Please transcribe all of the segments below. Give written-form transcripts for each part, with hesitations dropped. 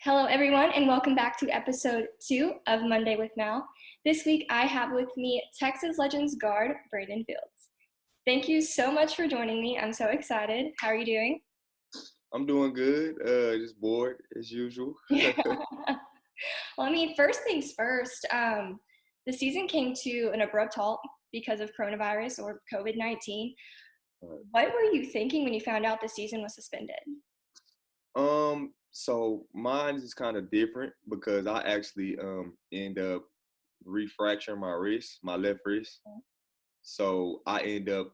Hello, everyone, and welcome back to episode 2 of Monday with Mal. This week, I have with me Texas Legends guard Braden Fields. Thank you so much for joining me. I'm so excited. How are you doing? I'm doing good. Just bored as usual. Well, first things first, the season came to an abrupt halt because of coronavirus or COVID-19. What were you thinking when you found out the season was suspended? So mine is kind of different because I actually end up refracturing my wrist, my left wrist. So I end up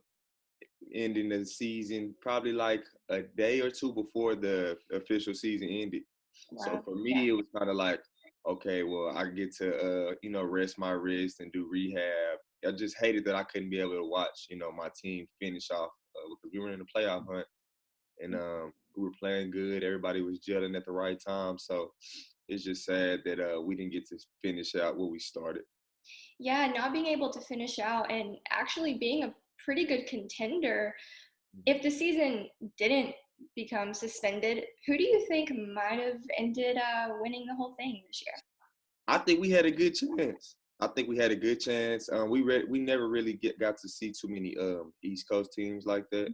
ending the season probably like a day or two before the official season ended. So Wow. for Yeah. me, it was kind of like, okay, well, I get to rest my wrist and do rehab. I just hated that I couldn't be able to watch, my team finish off because we were in the playoff hunt and we were playing good. Everybody was gelling at the right time. So it's just sad that we didn't get to finish out what we started. Yeah, not being able to finish out and actually being a pretty good contender. If the season didn't become suspended, who do you think might have ended winning the whole thing this year? I think we had a good chance. I think we had a good chance. We never really got to see too many East Coast teams like that.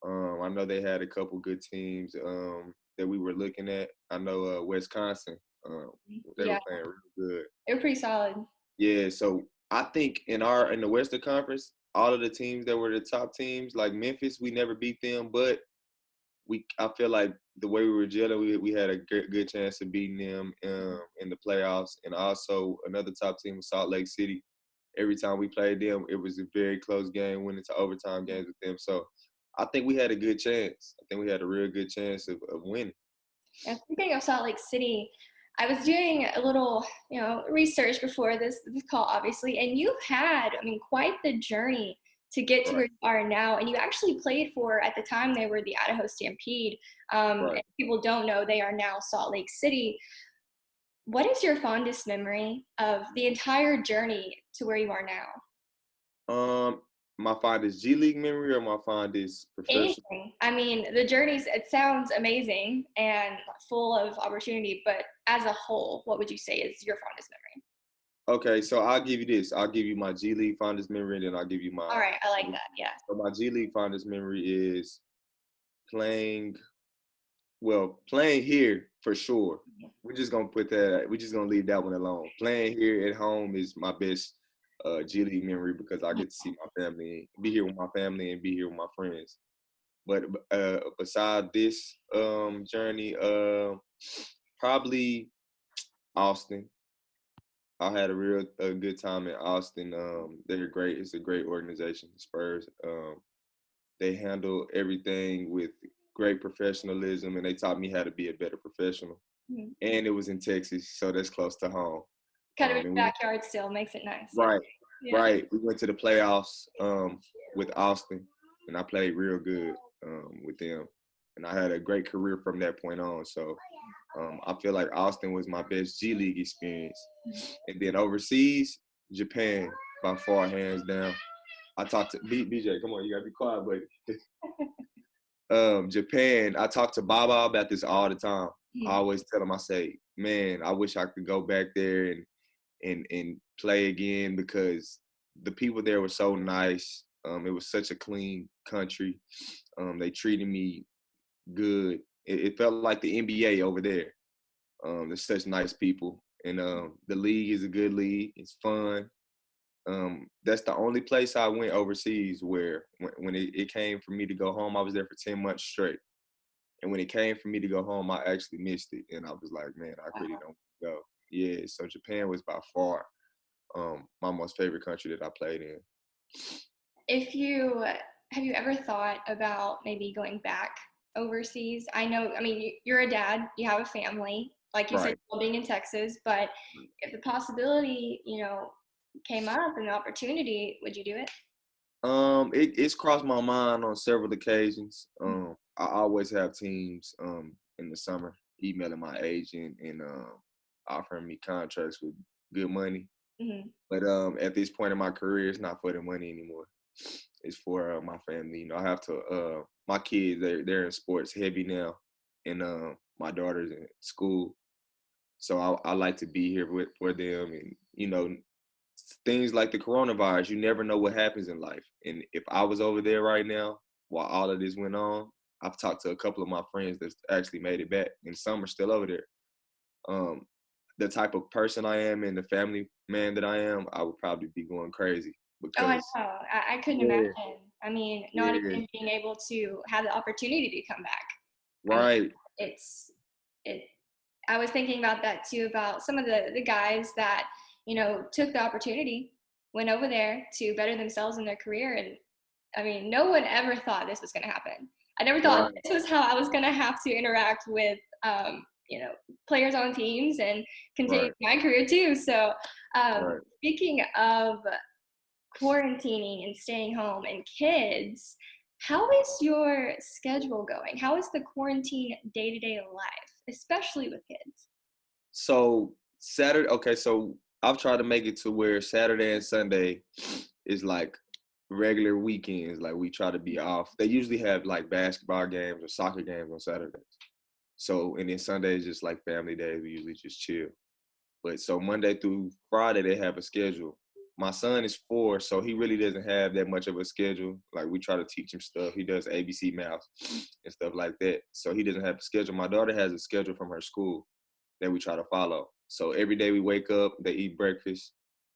I know they had a couple good teams that we were looking at. I know Wisconsin. They were Yeah, playing real good. they were pretty solid. Yeah, so I think in the Western Conference, all of the teams that were the top teams, like Memphis, we never beat them, but I feel like the way we were gelling, we had a good chance of beating them in the playoffs. And also another top team was Salt Lake City. Every time we played them, it was a very close game, went into overtime games with them. So I think we had a good chance. I think we had a real good chance of winning. And speaking of Salt Lake City, I was doing a little, research before this call, obviously, and you've had, quite the journey to get to Right, where you are now. And you actually played for, at the time, they were the Idaho Stampede. right. And people don't know they are now Salt Lake City. What is your fondest memory of the entire journey to where you are now? Um, my fondest G League memory or my fondest professional? Anything. The journeys, it sounds amazing and full of opportunity, but as a whole, what would you say is your fondest memory? Okay, so I'll give you this. I'll give you my G League fondest memory, and then I'll give you All my. right, I like that. Yeah. So my G League fondest memory is playing. Well, playing here for sure. We're just gonna put that. We're just gonna leave that one alone. Playing here at home is my best G League memory because I get to see my family, be here with my family, and be here with my friends. But beside this journey, probably Austin. I had a good time in Austin. They're great. It's a great organization, the Spurs. They handle everything with great professionalism, and they taught me how to be a better professional. Mhm. And it was in Texas, so that's close to home. Kind of in And the we backyard still makes it nice. Yeah. right, Yeah. right. We went to the playoffs with Austin, and I played real good with them. And I had a great career from that point on. So I feel like Austin was my best G League experience. And then overseas, Japan, by far, hands down. I talked to BJ. Come on, you gotta be quiet, buddy. Japan, I talk to Baba about this all the time. I Mhm. always tell him, I say, man, I wish I could go back there and play again because the people there were so nice. It was such a clean country. They treated me good. It felt like the NBA over there. There's such nice people, and the league is a good league. It's fun. That's the only place I went overseas where when it came for me to go home, I was there for 10 months straight. And when it came for me to go home, I actually missed it. And I was like, man, I really Wow. don't go. Yeah, so Japan was by far my most favorite country that I played in. If you Have you ever thought about maybe going back overseas? I know, you're a dad, you have a family, like you said, Right. being in Texas, but if the possibility, came up and the opportunity, would you do it? It's crossed my mind on several occasions. I always have teams in the summer emailing my agent and offering me contracts with good money. Mm-hmm. But at this point in my career, it's not for the money anymore. It's for my family. I have to. My kids, they're in sports heavy now, and my daughter's in school. So I like to be here for them, and things like the coronavirus. You never know what happens in life, and if I was over there right now while all of this went on, I've talked to a couple of my friends that's actually made it back, and some are still over there. Um, the type of person I am and the family man that I am, I would probably be going crazy Oh, I because know. I couldn't yeah, imagine. I mean, not yeah, even being able to have the opportunity to come back. I mean, right, it's it. I was thinking about that too, about some of the guys that took the opportunity, went over there to better themselves in their career, and I mean, no one ever thought this was going to happen. I never thought right, this was how I was going to have to interact with, players on teams and continue right, my career too. So, right. speaking of quarantining and staying home and kids, how is your schedule going? How is the quarantine day to day life, especially with kids? So Saturday, okay, so I've tried to make it to where Saturday and Sunday is like regular weekends. Like we try to be off. They usually have like basketball games or soccer games on Saturdays. So and then Sunday is just like family days. We usually just chill. But so Monday through Friday they have a schedule. My son is 4, so he really doesn't have that much of a schedule. Like we try to teach him stuff. He does ABC math and stuff like that. So he doesn't have a schedule. My daughter has a schedule from her school that we try to follow. So every day we wake up, they eat breakfast.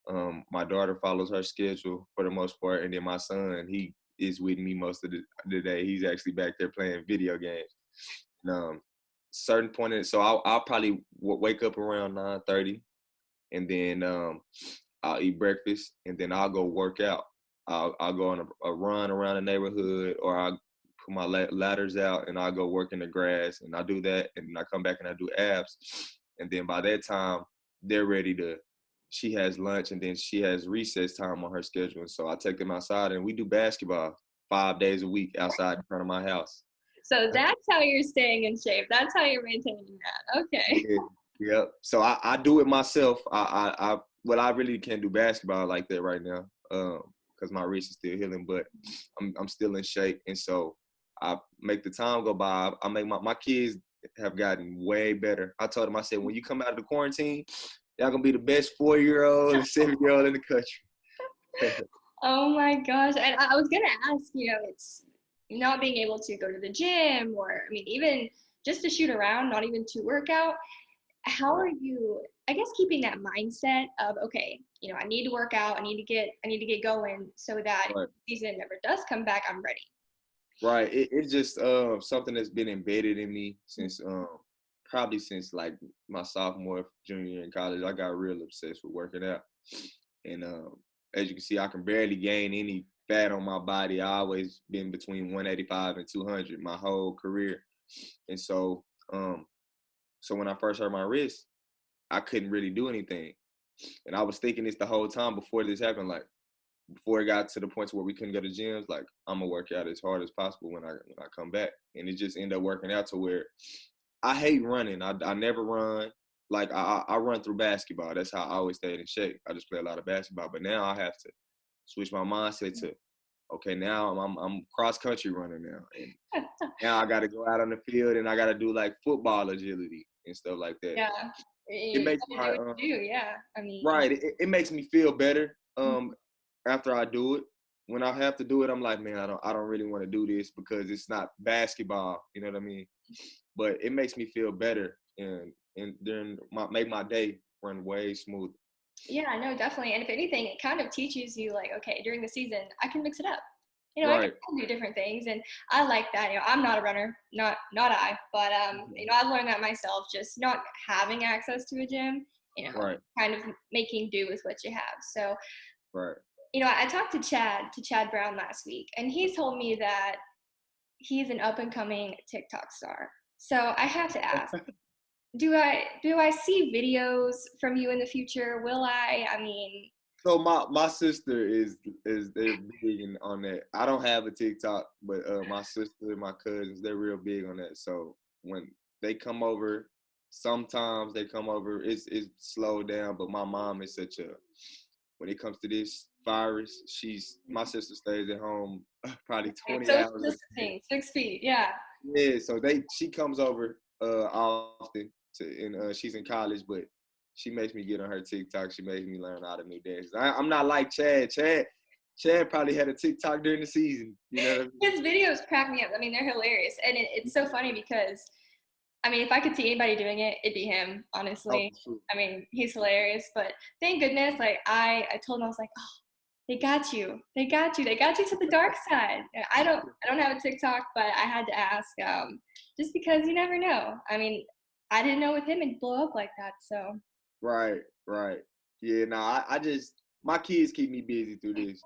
My daughter follows her schedule for the most part, and then my son, he is with me most of the day. He's actually back there playing video games. And, certain point in so I'll probably wake up around 9:30, and then I'll eat breakfast, and then I'll go work out. I'll go on a run around the neighborhood, or I'll put my ladders out and I'll go work in the grass, and I do that, and then I come back and I do abs, and then by that time they're ready to. She has lunch, and then she has recess time on her schedule, and so I take them outside and we do basketball 5 days a week outside in front of my house. So that's how you're staying in shape. That's how you're maintaining that. Okay. Yeah, yep. So I do it myself. Well, I really can't do basketball like that right now, because my wrist is still healing, but I'm still in shape, and so I make the time go by. I make my kids have gotten way better. I told them, I said, when you come out of the quarantine, y'all gonna be the best 4-year-old and 7-year-old in the country. Oh my gosh. And I was gonna ask, it's not being able to go to the gym or I mean even just to shoot around, not even to work out. How Right, are you, I guess, keeping that mindset of okay, I need to work out, I need to get going so that if right. the season never does come back, I'm ready. Right. It's just something that's been embedded in me since probably since like my sophomore, junior year in college. I got real obsessed with working out. And as you can see, I can barely gain any fat on my body. I always been between 185 and 200 my whole career. And um so when I first hurt my wrist, I couldn't really do anything. And I was thinking this the whole time before this happened, like before it got to the point where we couldn't go to gyms, like I'm gonna work out as hard as possible when I come back, and it just ended up working out to where I hate running. I never run. Like I run through basketball. That's how I always stayed in shape. I just play a lot of basketball, but now I have to switch my mindset to okay. Now I'm cross country running now, and now I got to go out on the field and I got to do like football agility and stuff like that. Yeah. It You makes gotta do my what you do, yeah. I mean, right. It makes me feel better after I do it. When I have to do it, I'm like, man, I don't really want to do this because it's not basketball. You know what I mean? But it makes me feel better, and then make my day run way smoother. yeah, no, definitely. And if anything, it kind of teaches you like, okay, during the season, I can mix it up. I can Right. do different things, and I like that. I'm not a runner, not I, but Mhm. I've learned that myself. Just not having access to a gym, Right. kind of making do with what you have. So, Right. I talked to Chad Brown last week, and he told me that he's an up and coming TikTok star. So I have to ask, do I see videos from you in the future? Will I? I mean, So my sister is they're big on that. I don't have a TikTok, but my sister and my cousins they're real big on that. So when they come over, sometimes they come over. It's slowed down, but my mom is such a when it comes to this virus, my sister stays at home probably 20 social hours a day. distancing, 6 feet, yeah. Yeah, so she comes over often, and she's in college, but she makes me get on her TikTok. She makes me learn all the new dances. I'm not like Chad. Chad probably had a TikTok during the season. You know what I mean? His videos crack me up. I mean, they're hilarious, and it's so funny because I mean, if I could see anybody doing it, it'd be him, Oh, honestly. for sure. I mean, he's hilarious, but thank goodness, like I told him, I was like, oh, they got you. They got you. They got you to the dark side. I don't have a TikTok, but I had to ask, just because you never know. I mean, I didn't know with him it'd blow up like that. So Right, right. Yeah, nah, I just my kids keep me busy through this.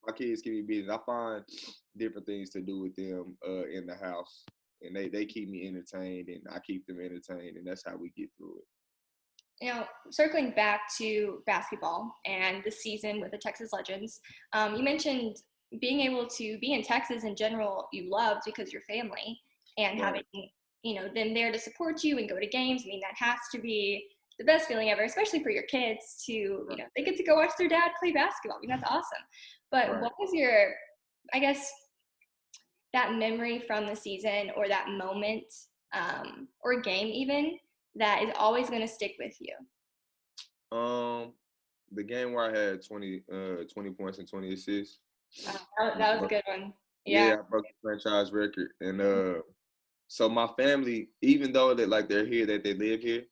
My kids keep me busy. I find different things to do with them in the house. And they keep me entertained and I keep them entertained and that's how we get through it. circling back to basketball and the season with the Texas Legends, you mentioned being able to be in Texas in general, you loved because your family and having, Right, them there to support you and go to games. I mean, that has to be the best feeling ever, especially for your kids to, right, they get to go watch their dad play basketball. I mean, that's awesome. But right. what was your, I guess, that memory from the season or that moment or game even that is always going to stick with you? Um the game where I had 20 points and 20 assists. That was a good one. Yeah. Yeah, I broke the franchise record. And so my family, even though that like they're here, that they live here,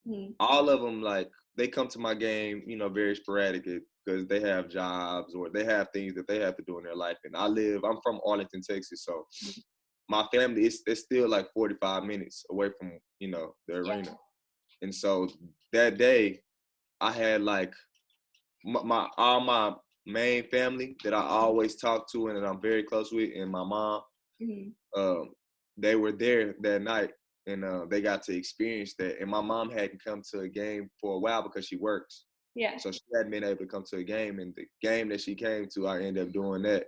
Mhm. all of them like they come to my game, very sporadically because they have jobs or they have things that they have to do in their life. And I'm from Arlington, Texas, so my family is it's still like 45 minutes away from the Yeah. arena. And so that day, I had like my all my main family that I always talk to and that I'm very close with, and my mom. Mhm. Um, they were there that night, and they got to experience that. And my mom hadn't come to a game for a while because she works, Yeah. so she hadn't been able to come to a game. And the game that she came to, I ended up doing that,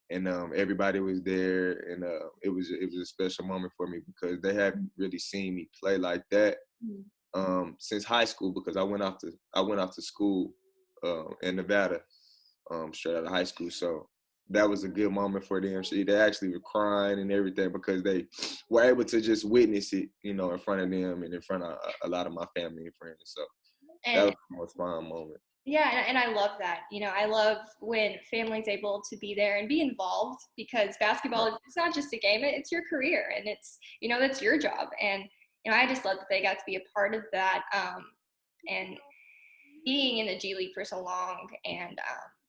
and everybody was there, and it was a special moment for me because they haven't really seen me play like that Mhm. since high school because I went off to school in Nevada straight out of high school. So that was a good moment for them. They actually were crying and everything because they were able to just witness it, in front of them and in front of a lot of my family and friends. So that And was the most fun moment. yeah, and I love that. I love when families able to be there and be involved because basketball Right, is it's not just a game, it's your career and it's that's your job. And I just love that they got to be a part of that. And being in the G League for so long and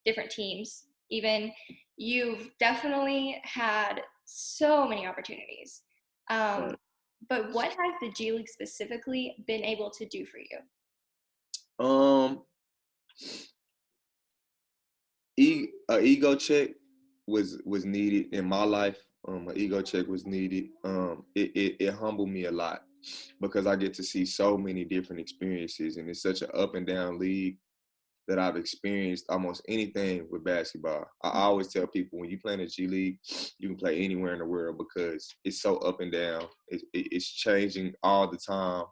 different teams, even you've definitely had so many opportunities. Um, right. but what has the G League specifically been able to do for you? Um, a ego check was needed in my life. An ego check was needed. It humbled me a lot because I get to see so many different experiences, and it's such an up and down league that I've experienced almost anything with basketball. I always tell people when you play in the G League, you can play anywhere in the world because it's so up and down. It's changing all the time,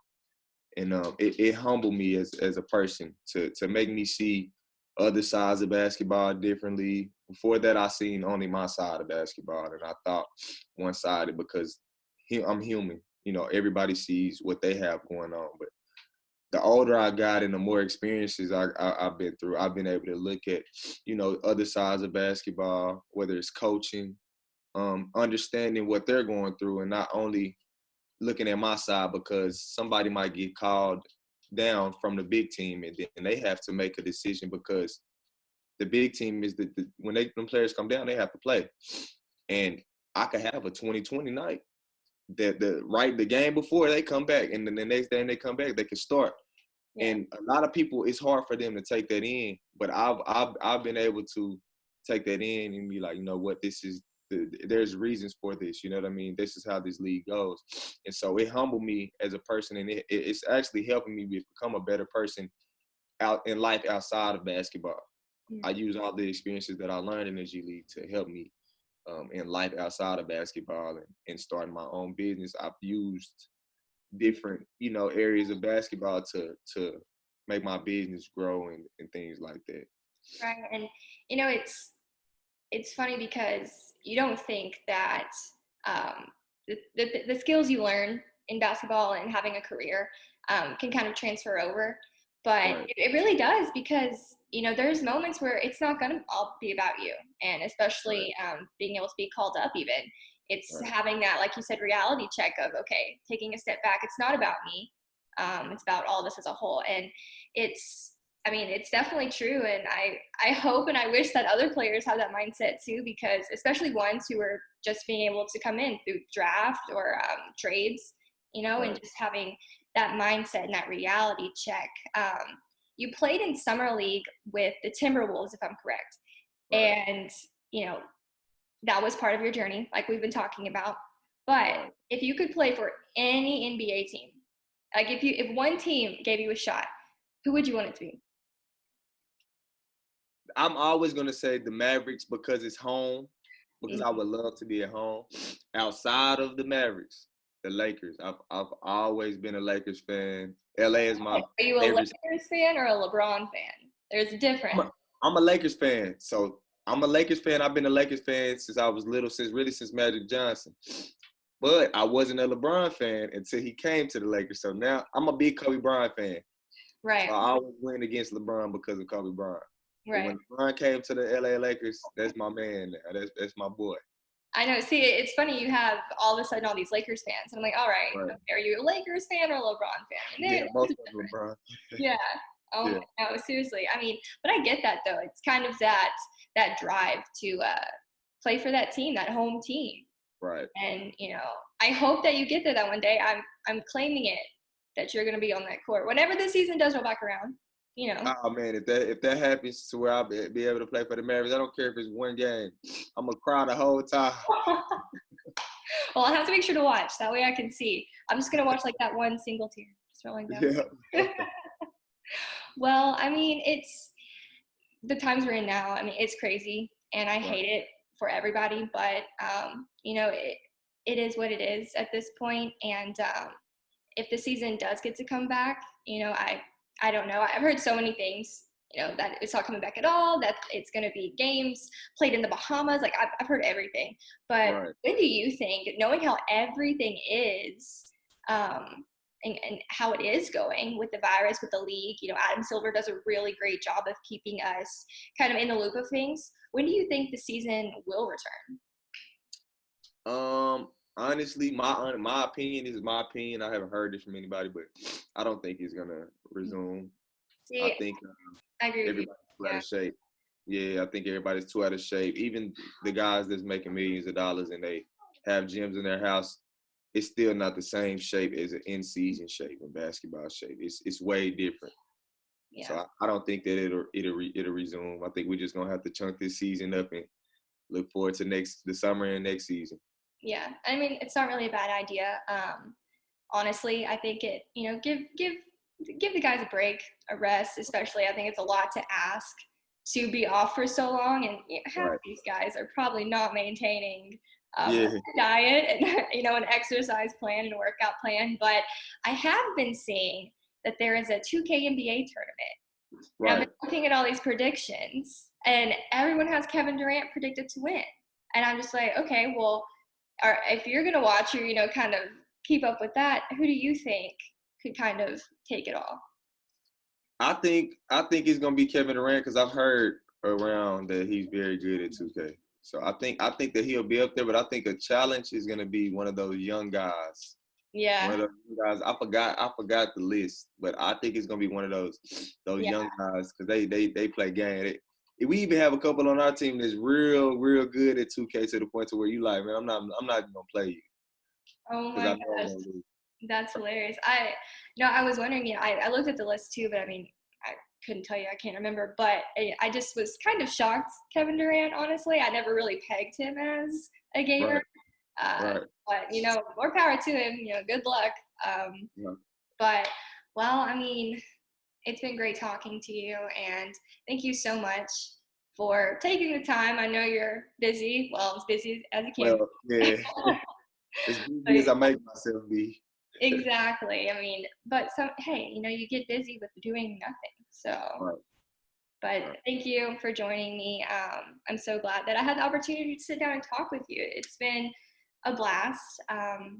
and it humbled me as a person to make me see other sides of basketball differently. Before that, I seen only my side of basketball, and I thought one-sided because I'm human. Everybody sees what they have going on, but the older I got and the more experiences I've been through, I've been able to look at, other sides of basketball, whether it's coaching, understanding what they're going through, and not only looking at my side because somebody might get called down from the big team and then they have to make a decision because the big team is when when players come down, they have to play. And I could have a 2020 night that the game before they come back and then the next day they come back, they can start. Yeah. And a lot of people, it's hard for them to take that in, but I've been able to take that in and be like, you know what, there's reasons for this. You know what I mean? This is how this league goes, and so it humbled me as a person, and it's actually helping me become a better person out in life outside of basketball. I Mhm. use all the experiences that I learned in the G League to help me in life outside of basketball and starting my own business. I've used different areas of basketball to make my business grow and things like that. Right. And it's funny because you don't think that um, the skills you learn in basketball and having a career can kind of transfer over. But Right. it really does because, there's moments where it's not going to all be about you. And Right. especially being able to be called up even. It's Right. having that, like you said, reality check of, okay, taking a step back. It's not about me. It's about all of us as a whole. And it's, it's definitely true. And I hope and I wish that other players have that mindset too, because especially ones who are just being able to come in through draft or trades, and Right. just having that mindset and that reality check. You played in summer league with the Timberwolves, if I'm correct, Right. and that was part of your journey, like we've been talking about. But Right. if you could play for any NBA team, like if one team gave you a shot, who would you want it to be? I'm always gonna say the Mavericks because it's home. Because I Mhm. would love to be at home. Outside of the Mavericks, the Lakers. I've always been a Lakers fan. LA is my Are you a favorite. Lakers fan or a LeBron fan? There's a I'm difference. a, I'm a Lakers fan. So I'm a Lakers fan. I've been a Lakers fan since I was little, since Magic Johnson. But I wasn't a LeBron fan until he came to the Lakers. So now I'm a big Kobe Bryant fan. So Right, I always win against LeBron because of Kobe Bryant. But right. when LeBron came to the LA Lakers, that's my man now. That's my boy. I know. See, it's funny you have all of a sudden all these Lakers fans, and I'm like, all right, Right. okay, are you a Lakers fan or a LeBron fan? And Yeah, then both there's a of them difference. LeBron. Yeah. Oh Yeah. my, no, seriously. But I get that though. It's kind of that drive to play for that team, that home team. Right. And I hope that you get there that one day. I'm claiming it that you're going to be on that court whenever the season does roll back around. You know. Oh man, if that happens to where I'll be able to play for the Mavericks, I don't care if it's one game. I'm gonna cry the whole time. Well, I'll have to make sure to watch. That way I can see. I'm just going to watch like that one single tear just rolling down. Yeah. Well, it's the times we're in now. It's crazy and I Right. hate it for everybody, but it is what it is at this point. And if the season does get to come back, I don't know. I've heard so many things, that it's not coming back at all, that it's going to be games played in the Bahamas. Like I've heard everything. But Right. when do you think, knowing how everything is, um, and how it is going with the virus, with the league, Adam Silver does a really great job of keeping us kind of in the loop of things. When do you think the season will return? Honestly, my opinion is my opinion. I haven't heard this from anybody, but I don't think it's gonna resume. I See, think I agree with you. everybody's too out Yeah. of shape. Yeah, I think everybody's too out of shape. Even the guys that's making millions of dollars and they have gyms in their house, it's still not the same shape as an in-season shape and basketball shape. It's way different. So Yeah. I don't think that it'll resume. I think we're just gonna have to chunk this season up and look forward to the summer and next season. Yeah, it's not really a bad idea. Honestly, I think give the guys a break, a rest. Especially, I think it's a lot to ask to be off for so long, and half of Right. these guys are probably not maintaining a Yeah. diet and an exercise plan and a workout plan. But I have been seeing that there is a 2K NBA tournament. And I've Right. been looking at all these predictions, and everyone has Kevin Durant predicted to win. And I'm just like, okay, well, or if you're gonna watch or kind of keep up with that, who do you think could kind of take it all? I think it's gonna be Kevin Durant because I've heard around that he's very good at 2K. So I think that he'll be up there, but I think a challenge is gonna be one of those young guys. One Yeah, of those young guys. I forgot the list, but I think it's gonna be one of those yeah. young guys because they play game. We even have a couple on our team that's real good at 2K to the point to where you like, man, I'm not even gonna play you Oh because my I know I'm gosh, gonna lose. that's hilarious. I was wondering. I looked at the list too, but I couldn't tell you. I can't remember. But I just was kind of shocked. Kevin Durant, honestly, I never really pegged him as a gamer. Right, Uh, right. but more power to him. Good luck. Um, Yeah. but well, it's been great talking to you, and thank you so much for taking the time. I know you're busy. Well, as busy as you can Well, yeah. As busy as be. I make myself be. Exactly. But hey, you get busy with doing nothing. So, Right, but right. thank you for joining me. I'm so glad that I had the opportunity to sit down and talk with you. It's been a blast.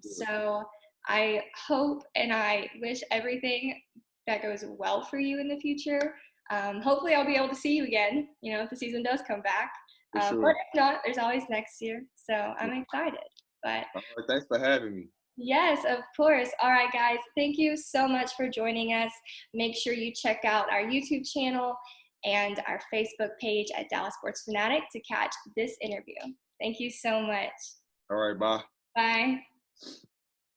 So I hope and I wish everything that goes well for you in the future. Hopefully, I'll be able to see you again, if the season does come back. For But sure. if not, there's always next year. So I'm excited. But All right, thanks for having me. yes, of course. All right, guys. Thank you so much for joining us. Make sure you check out our YouTube channel and our Facebook page at Dallas Sports Fanatic to catch this interview. Thank you so much. All right, bye. Bye.